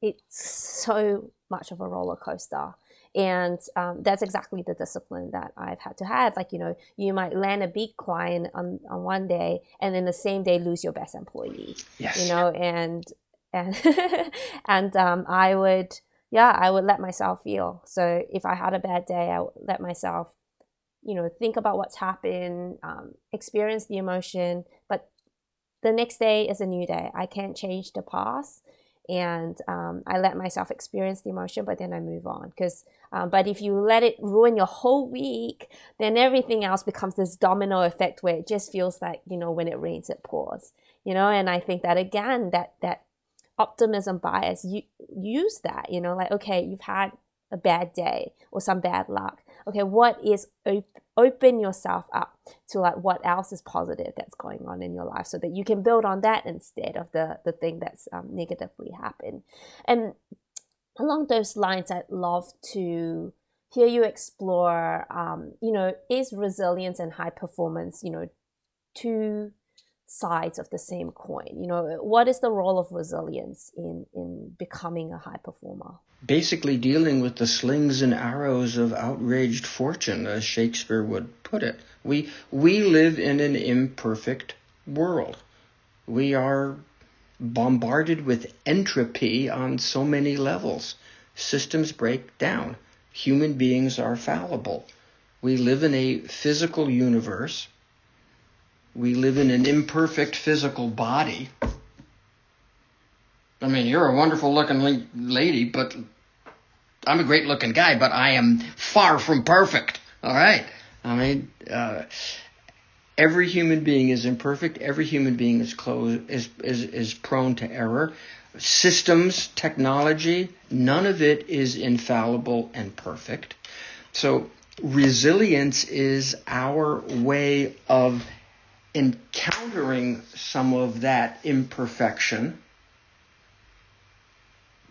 it's so much of a roller coaster. And that's exactly the discipline that I've had to have. Like, you might land a big client on one day, and then the same day lose your best employee.
Yes.
And and I would let myself feel. So if I had a bad day, I would let myself, think about what's happened, experience the emotion. But the next day is a new day. I can't change the past. And I let myself experience the emotion, but then I move on. But if you let it ruin your whole week, then everything else becomes this domino effect where it just feels like, when it rains, it pours. And I think that, again, that optimism bias, you use that, like, okay, you've had a bad day or some bad luck. Okay, what is open yourself up to, like, what else is positive that's going on in your life, so that you can build on that instead of the thing that's negatively happened. And along those lines, I'd love to hear you explore, is resilience and high performance, two sides of the same coin? What is the role of resilience in becoming a high performer?
Basically dealing with the slings and arrows of outraged fortune, as Shakespeare would put it. We live in an imperfect world. We are bombarded with entropy on so many levels. Systems break down. Human beings are fallible. We live in a physical universe. We live in an imperfect physical body. I mean, you're a wonderful looking lady, but I'm a great looking guy, but I am far from perfect. All right. I mean, every human being is imperfect. Every human being is prone to error. Systems, technology, none of it is infallible and perfect. So resilience is our way of encountering some of that imperfection,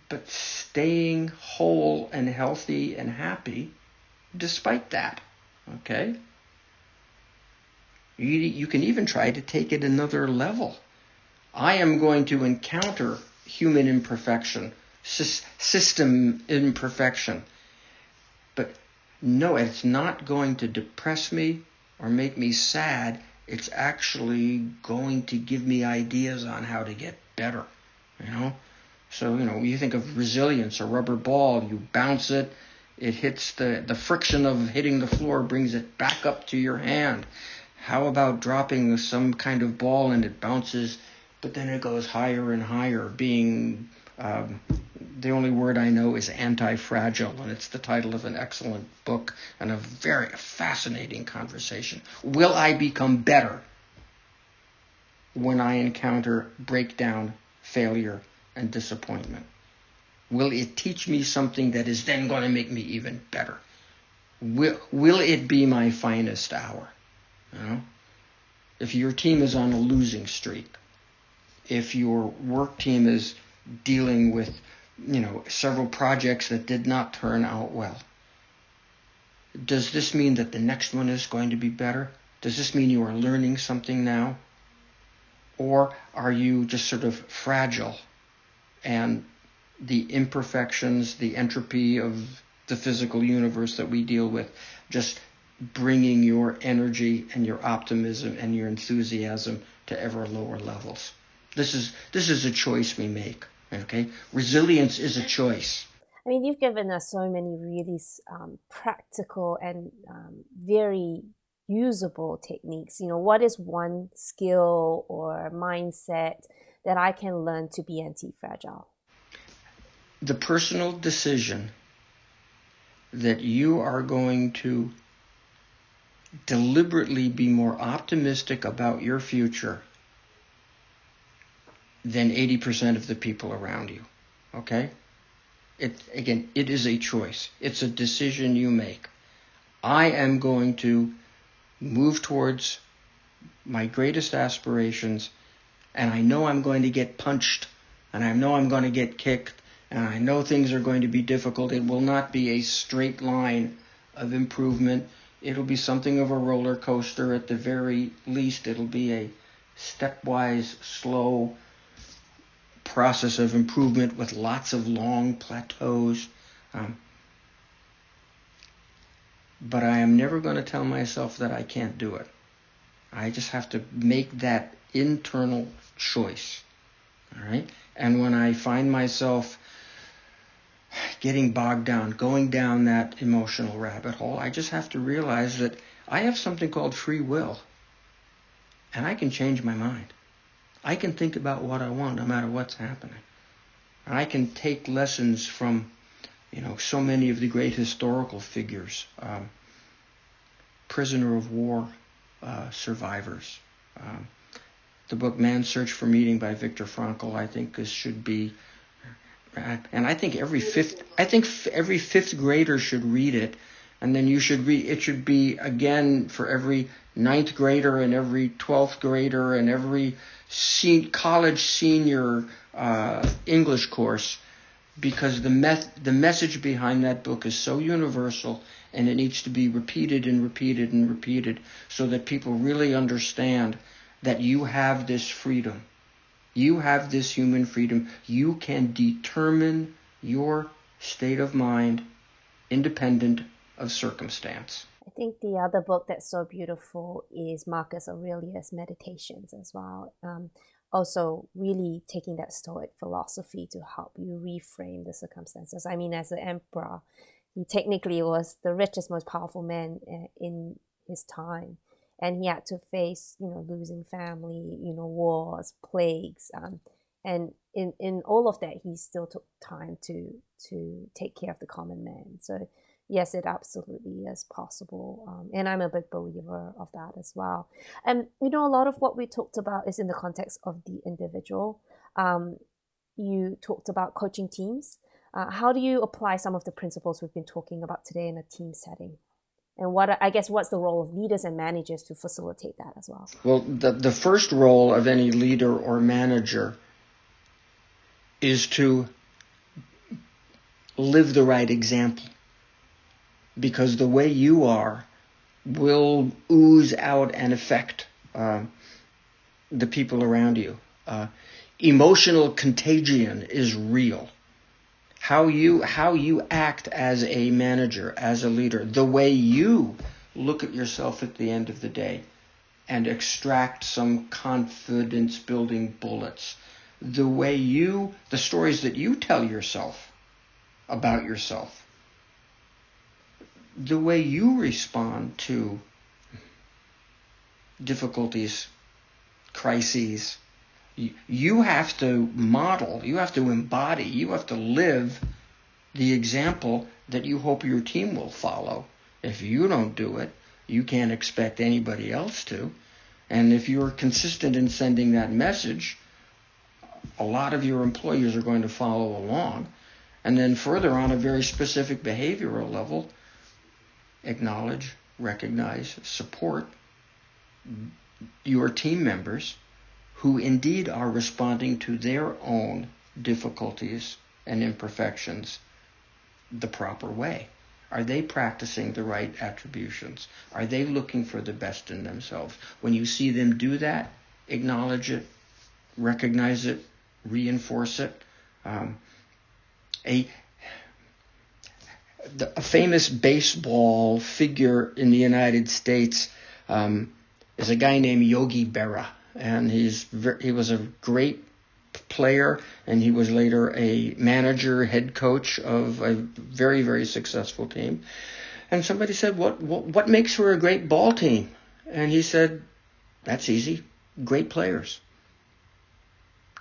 but staying whole and healthy and happy despite that. Okay? You can even try to take it another level. I am going to encounter human imperfection, system imperfection, but no, it's not going to depress me or make me sad. It's actually going to give me ideas on how to get better, So, you think of resilience, a rubber ball, you bounce it, it hits the friction of hitting the floor brings it back up to your hand. How about dropping some kind of ball and it bounces, but then it goes higher and higher, being, the only word I know is anti-fragile, and it's the title of an excellent book and a very fascinating conversation. Will I become better when I encounter breakdown, failure, and disappointment? Will it teach me something that is then going to make me even better? Will it be my finest hour? If your team is on a losing streak, if your work team is dealing with, several projects that did not turn out well, does this mean that the next one is going to be better? Does this mean you are learning something now? Or are you just sort of fragile and the imperfections, the entropy of the physical universe that we deal with, just bringing your energy and your optimism and your enthusiasm to ever lower levels? This is a choice we make. Okay, resilience is a choice.
I mean, you've given us so many really practical and very usable techniques. What is one skill or mindset that I can learn to be anti-fragile?
The personal decision that you are going to deliberately be more optimistic about your future than 80% of the people around you. Okay? It is a choice. It's a decision you make. I am going to move towards my greatest aspirations, and I know I'm going to get punched, and I know I'm going to get kicked, and I know things are going to be difficult. It will not be a straight line of improvement. It'll be something of a roller coaster. At the very least, it'll be a stepwise, slow process of improvement with lots of long plateaus. But I am never going to tell myself that I can't do it. I just have to make that internal choice. All right? And when I find myself getting bogged down, going down that emotional rabbit hole, I just have to realize that I have something called free will. And I can change my mind. I can think about what I want no matter what's happening. I can take lessons from, so many of the great historical figures, prisoner of war survivors. The book Man's Search for Meaning by Viktor Frankl, I think, should be, and I think every fifth grader should read it, and then it should be again for every ninth grader and every 12th grader and every college senior English course, because the message behind that book is so universal, and it needs to be repeated and repeated and repeated so that people really understand that you have this freedom. You have this human freedom. You can determine your state of mind independent of circumstance.
I think the other book that's so beautiful is Marcus Aurelius' Meditations as well. Also really taking that Stoic philosophy to help you reframe the circumstances. I mean, as an emperor, he technically was the richest, most powerful man in his time. And he had to face, losing family, wars, plagues. And in all of that, he still took time to take care of the common man. So yes, it absolutely is possible. And I'm a big believer of that as well. And, a lot of what we talked about is in the context of the individual. You talked about coaching teams. How do you apply some of the principles we've been talking about today in a team setting? And what's the role of leaders and managers to facilitate that as well?
Well, the first role of any leader or manager is to live the right example. Because the way you are will ooze out and affect the people around you. Emotional contagion is real. How you act as a manager, as a leader, the way you look at yourself at the end of the day and extract some confidence-building bullets, the stories that you tell yourself about yourself, the way you respond to difficulties, crises. You have to model, you have to embody, you have to live the example that you hope your team will follow. If you don't do it, you can't expect anybody else to. And if you're consistent in sending that message, a lot of your employees are going to follow along. And then further, on a very specific behavioral level, acknowledge, recognize, support your team members who indeed are responding to their own difficulties and imperfections the proper way. Are they practicing the right attributions? Are they looking for the best in themselves? When you see them do that, acknowledge it, recognize it, reinforce it. A famous baseball figure in the United States is a guy named Yogi Berra, and he was a great player, and he was later a manager, head coach of a very, very successful team. And somebody said, "What makes for a great ball team?" And he said, "That's easy. Great players."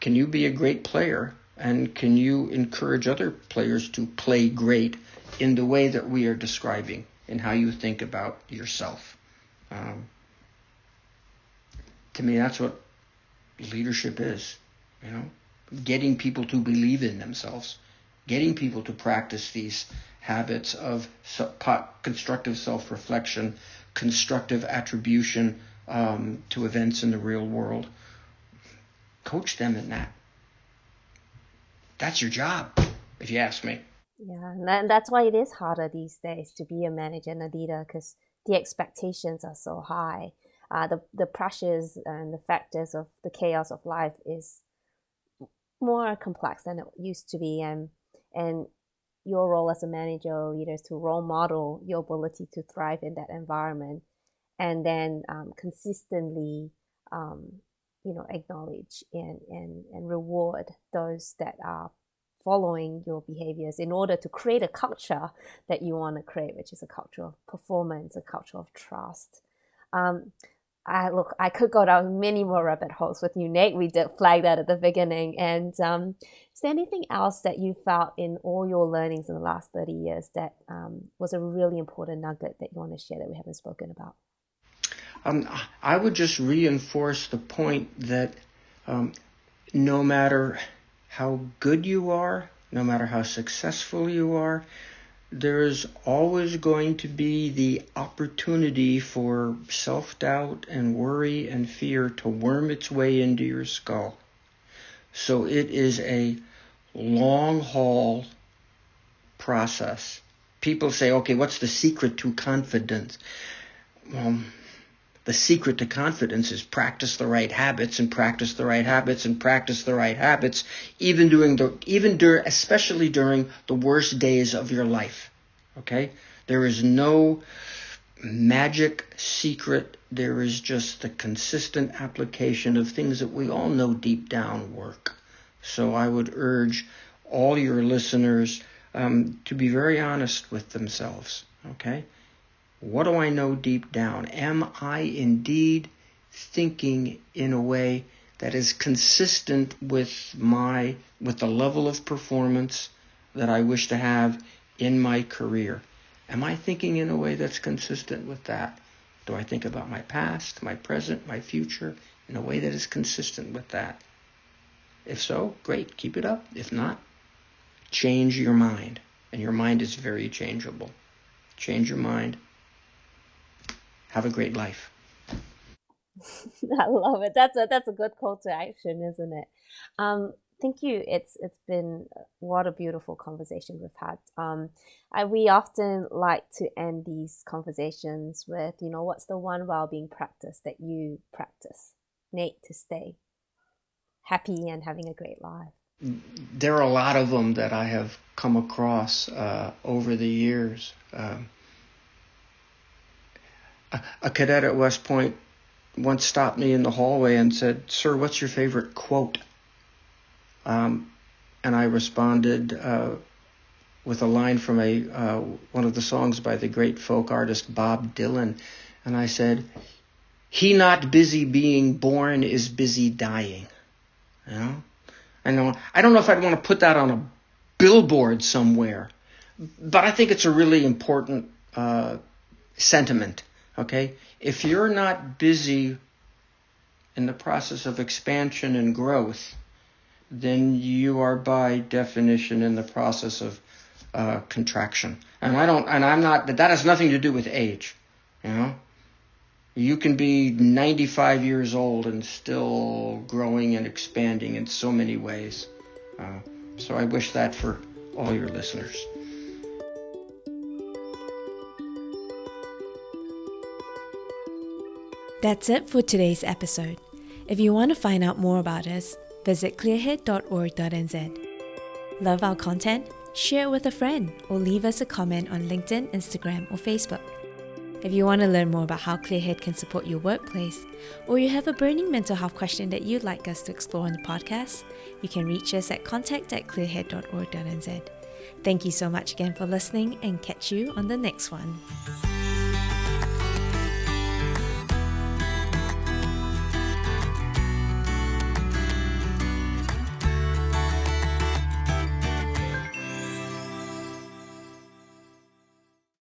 Can you be a great player, and can you encourage other players to play great in the way that we are describing, in how you think about yourself? To me, that's what leadership is, getting people to believe in themselves, getting people to practice these habits of constructive self-reflection, constructive attribution to events in the real world. Coach them in that. That's your job, if you ask me.
Yeah, and that's why it is harder these days to be a manager and a leader, because the expectations are so high. The pressures and the factors of the chaos of life is more complex than it used to be, and your role as a manager or leader is to role model your ability to thrive in that environment, and then consistently acknowledge and reward those that are following your behaviors in order to create a culture that you want to create, which is a culture of performance, a culture of trust. I could go down many more rabbit holes with you, Nate. We did flag that at the beginning. And is there anything else that you felt in all your learnings in the last 30 years that was a really important nugget that you want to share that we haven't spoken about?
I would just reinforce the point that no matter how good you are, no matter how successful you are, there is always going to be the opportunity for self-doubt and worry and fear to worm its way into your skull. So it is a long-haul process. People say, okay, what's the secret to confidence? The secret to confidence is practice the right habits and practice the right habits and practice the right habits, especially during the worst days of your life. Okay? There is no magic secret. There is just the consistent application of things that we all know deep down work. So I would urge all your listeners to be very honest with themselves. Okay? What do I know deep down? Am I indeed thinking in a way that is consistent with the level of performance that I wish to have in my career? Am I thinking in a way that's consistent with that? Do I think about my past, my present, my future in a way that is consistent with that? If so, great, keep it up. If not, change your mind. And your mind is very changeable. Change your mind. Have a great life.
I love it. That's a good call to action, isn't it? Thank you. It's been what a beautiful conversation we've had. We often like to end these conversations with, what's the one wellbeing practice that you practice, Nate, to stay happy and having a great life?
There are a lot of them that I have come across over the years. A cadet at West Point once stopped me in the hallway and said, "Sir, what's your favorite quote?" And I responded with a line from one of the songs by the great folk artist Bob Dylan. And I said, "He not busy being born is busy dying." I don't know if I'd want to put that on a billboard somewhere, but I think it's a really important sentiment. Okay? If you're not busy in the process of expansion and growth, then you are by definition in the process of contraction. That has nothing to do with age. You can be 95 years old and still growing and expanding in so many ways. So I wish that for all your listeners.
That's it for today's episode. If you want to find out more about us, visit clearhead.org.nz. Love our content? Share it with a friend or leave us a comment on LinkedIn, Instagram, or Facebook. If you want to learn more about how Clearhead can support your workplace, or you have a burning mental health question that you'd like us to explore on the podcast, you can reach us at contact@clearhead.org.nz. Thank you so much again for listening, and catch you on the next one.